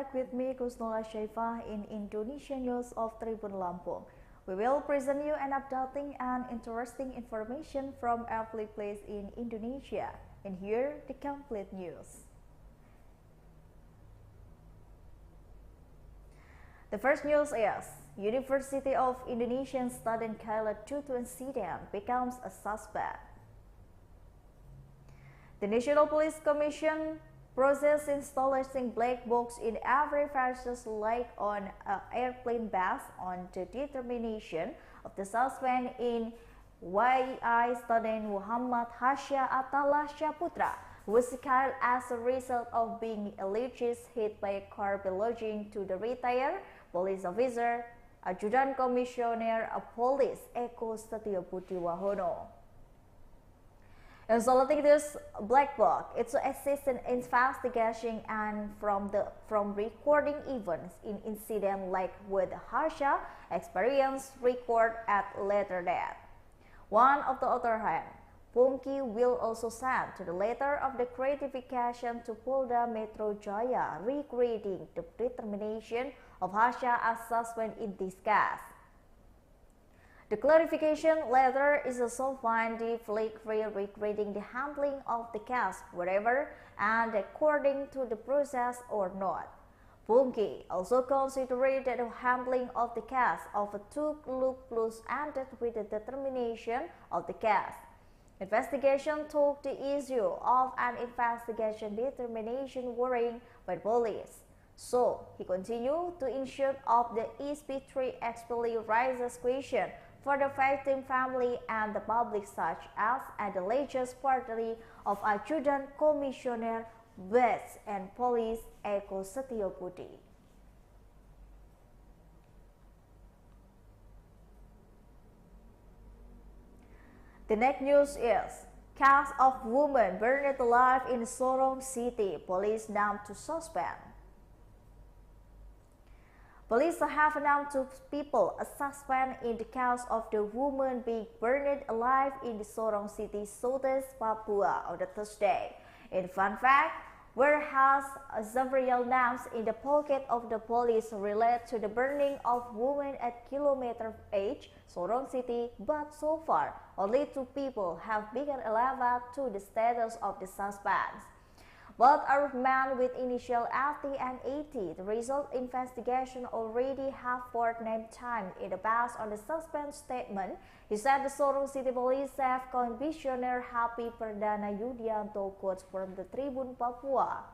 back with me, Kusnola Syaifah, in Indonesia News of Tribun Lampung. We will present you an updating and interesting information from every place in Indonesia. And here, the complete news. The first news is, University of Indonesian student killed due to incident becomes a suspect. The National Police Commission process installing black box in every versus like on an airplane based on the determination of the suspect in YI student Muhammad Hasya Atala Syaputra, who was killed as a result of being allegedly hit by a car belonging to the retired police officer, Adjutant Commissioner of Police Eko Setiabudi Wahono. Installing this black box, it's to assist in investigation and from recording events in incident like with Harsha experience record at later date. One of the other hand, Pungki will also send to the letter of the gratification to Polda Metro Jaya regarding the determination of Harsha as suspect in this case. The clarification letter is also findingly regarding the handling of the case, whatever and according to the process or not. Pungki also considered that the handling of the case of a took-look plus ended with the determination of the case. Investigation took the issue of an investigation determination warning by police. So, he continued to ensure of the SP3 explicitly raises question for the victim family and the public such as the alleged party of Adjutant Commissioner West and Police Eko Setiabudi. The next news is, case of woman burned alive in Sorong city, police named to suspect. Police have named two people a suspect in the case of the woman being burned alive in the Sorong city, southeast Papua on the Thursday. In fun fact, whereas several names in the pocket of the police relate to the burning of women at kilometer H, Sorong city, but so far only two people have been elevated to the status of the suspects. Both are men with initial FT and AT. The result investigation already have four name time in the past on the suspect statement. He said the Sorong City Police Chief Commissioner Happy Perdana Yudianto quotes from the Tribun Papua.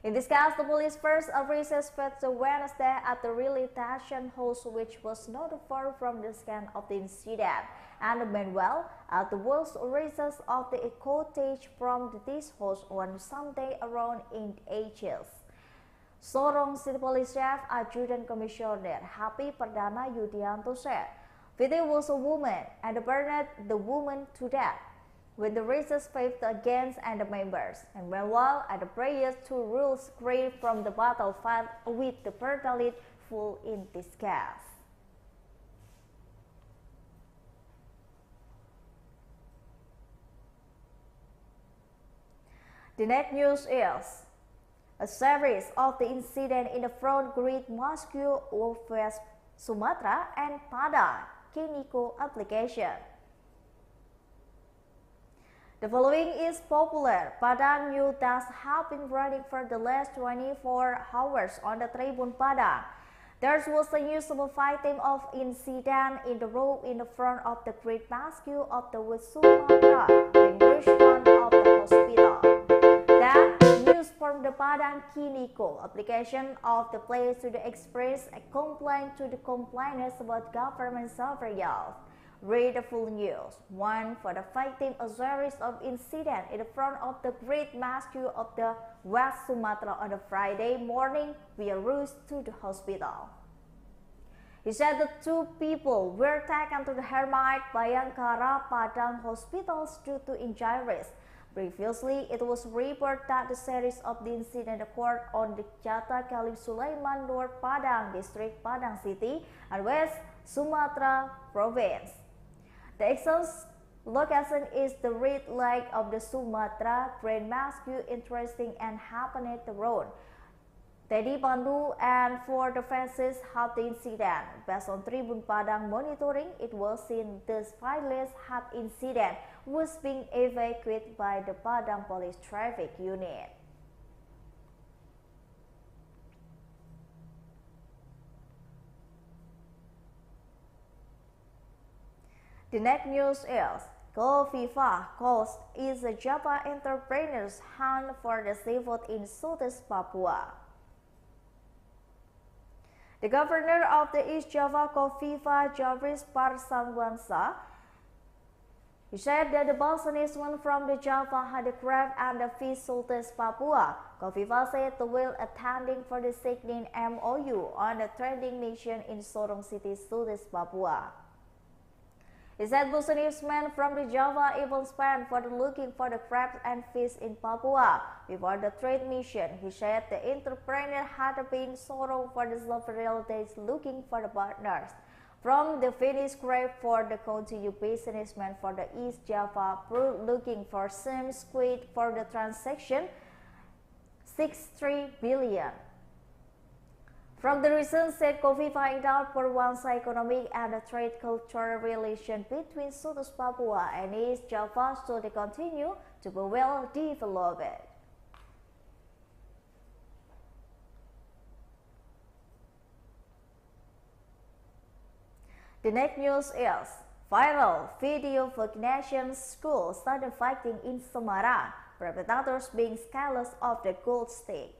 In this case, the police first arrested the Wednesday at the relocation house, which was not far from the scene of the incident, and meanwhile, at the worst arrests of the cottage from this house on Sunday around 8 Aceh. Sorong City Police Chief Adjutant Commissioner Happy Perdana Yudianto said, "Victim was a woman and burned the woman to death when the races faced against and the members, and meanwhile at the prayers to rules great from the battlefield with the brutality full in this case." The next news is, a series of the incident in the front grid Mosque of West Sumatra and Padang, Kiniko application. The following is popular Padang news that have been running for the last 24 hours on the Tribun Padang. There was a news of a victim of incident in the road in the front of the Great Mosque of the West Sumatra, in front of the hospital. That news from the Padang Kiniko application of the place to the express a complaint to the complainants about government surveillance. Read the full news. One for the victim, a series of incidents in the front of the Great Mosque of the West Sumatra on a Friday morning were rushed to the hospital. He said the two people were taken to the Hermite Bayangkara Padang hospitals due to injuries. Previously, it was reported that the series of the incident occurred on the Jata Khalif Sulaiman North Padang District, Padang City, and West Sumatra Province. The exact location is the red lake of the Sumatra Grand Mosque, interesting and happened at the road Pekanbaru and 4 defenses had the incident. Based on Tribun Padang monitoring, it was seen this pilot had incident was being evacuated by the Padang Police Traffic Unit. The next news is Kofifah calls is a Java entrepreneur's hunt for the seafood in southeast Papua. The governor of the East Java, Kofifah Javris Parsamwansa, he said that the Balinese went from the Java had the crab and the fish southeast Papua. Kofifah said the whale attending for the signing MOU on the trading nation in Sorong City, southeast Papua. He said Balinese men from the Java even spent for looking for the crabs and fish in Papua before the trade mission. He said the entrepreneur had been Sorong for the several days looking for the partners. From the finished crab for the continued businessmen for the East Java looking for some squid for the transaction 63 billion. From the reason said Kofifah endowed for one's economic and trade cultural relation between Southeast Papua and East Java so they continue to be well developed. The next news is viral video Vocational school started fighting in Semarang, Perpetrators being scandalous of the gold stick.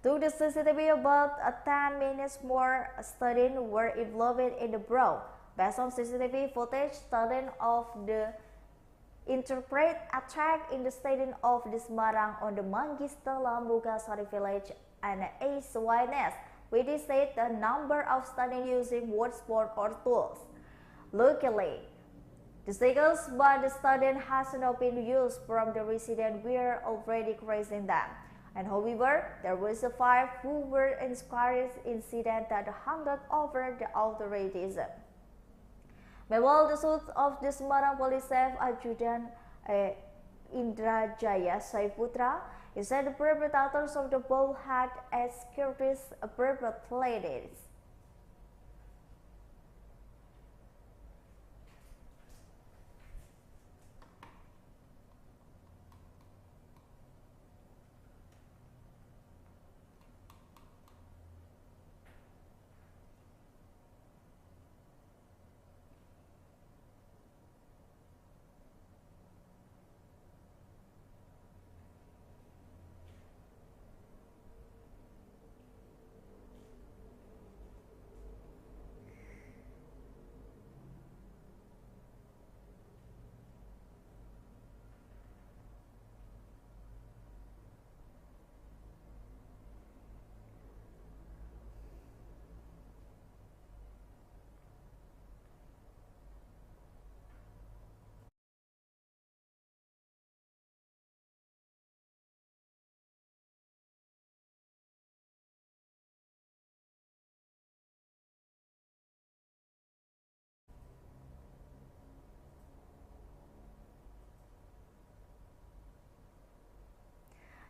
To the CCTV, about 10 minutes more students were involved in the brawl. Based on CCTV footage, students of the interpret attack in the stadium of the Semarang on the Mangista Lambugasari village and ASYNS, which said the number of students using wordsport or tools. Luckily, the Sickles by the student has not been used from the residents were already raising them. And however, there was a 5 who were inspired incident that handed over the authorities. Meanwhile, the suit of the Semarang Police Chief Adjutant Indrajaya Saiputra, he said the perpetrators of the brawl had as securities perpetrators.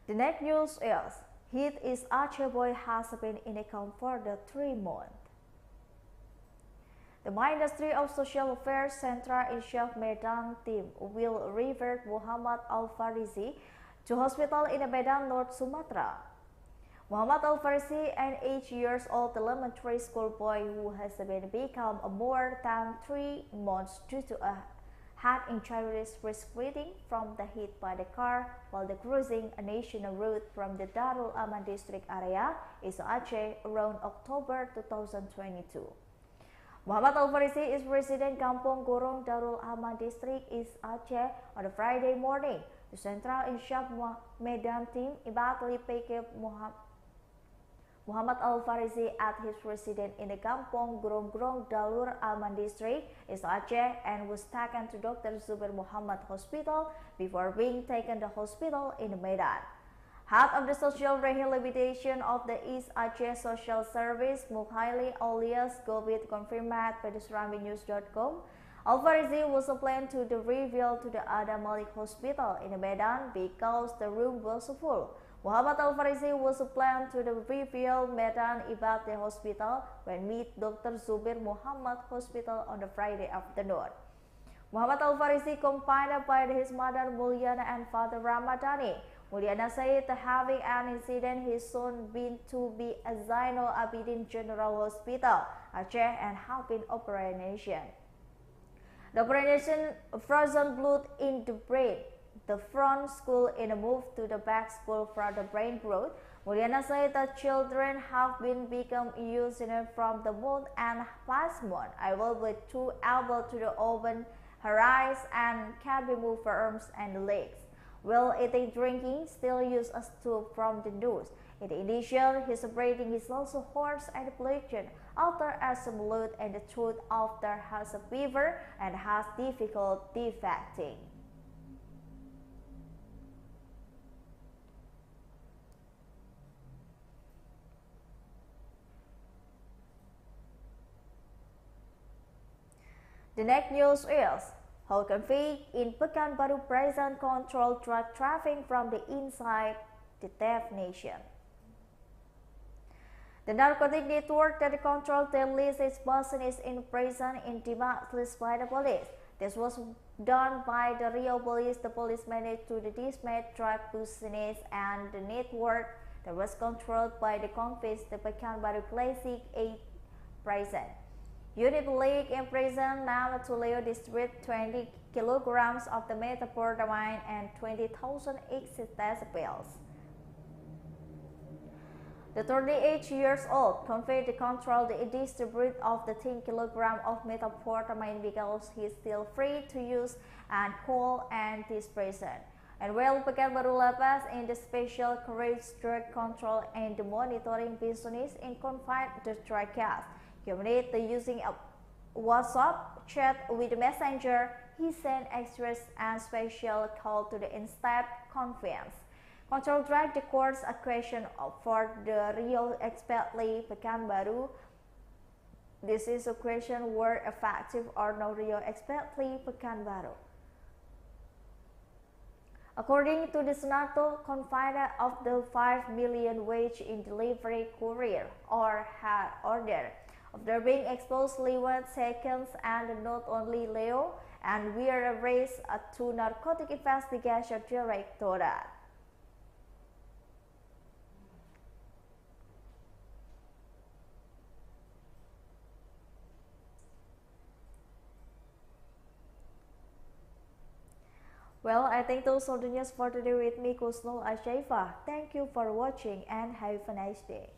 The next news is hit is Aceh boy has been in account for the 3 months. The Ministry of Social Affairs Central Asia Medan team will revert Muhammad Al-Farizi to hospital in Medan, North Sumatra. Muhammad Al-Farizi, an 8-year-old elementary school boy who has been become more than 3 months due to a head injuries resulting from the hit by the car while cruising a national route from the Darul Aman district area in Aceh around October 2022. Muhammad Al-Farizi is resident Kampung Gorong Darul Aman district East Aceh on a Friday morning. The Central Asia Medan team immediately picked up Muhammad Al-Farizi at his residence in the Kampung Gorong Darul Aman district East Aceh and was taken to Dr. Zubair Muhammad Hospital before being taken to the hospital in Medan. Head of the Social Rehabilitation of the East Aceh Social Service, Mukhaili alias Gobit, confirmed at pedesrambinews.com. Al-Farizi was planned to be revealed to the Adam Malik Hospital in Medan because the room was full. Muhammad Al-Farizi was planned to the revealed Medan Ibadeh Hospital when meet Dr. Zubir Muhammad Hospital on the Friday afternoon. Muhammad Al-Farizi accompanied by his mother Mulyana and father Ramadhani. Mulyana said having an incident his son been to be a Zainal Abidin General Hospital, Aceh, and have been operation. The operation frozen blood in the brain. The front school in a move to the back school for the brain growth. Mulyana said that children have been become used from the month and past month. I will be too able to the open her eyes and can be moved her arms and legs. While eating drinking, still use a stool from the nose. In the initial, his breathing is also hoarse and bleeding, after as some blood and the throat after has a fever and has difficulty defecting. The next news is how Convicts in Pekanbaru present control drug trafficking from the inside Detention. The narcotic network that controls the illicit business in prison in Demak by the police. This was done by the Rio police. The police managed to dismantle drug business and the network that was controlled by the Convicts, the Pekanbaru Classic 8 prison. Unit League in prison now to Leo distribute 20 kilograms of the methamphetamine and 20,000 ecstasy pills. The 38 years old convicted controlled the distribute of the 10 kilograms of methamphetamine because he is still free to use and call and this prison. And while Pekanbaru Lapas in the special courage drug control and the monitoring business in confined the drug case. Community using a WhatsApp chat with the messenger, he sent extras and special call to the instead conference. Control drag the course a question for the Rio expertly Pekanbaru. This is a question were effective or no Rio expertly Pekanbaru. According to the Senato, confined of the 5 million wage in delivery courier or had order. After being exposed Lewat seconds and not only Leo and we are raised to narcotic investigation directorate. Well, I think those are the news for today with me, Kusnul Ashaifa. Thank you for watching and have a nice day.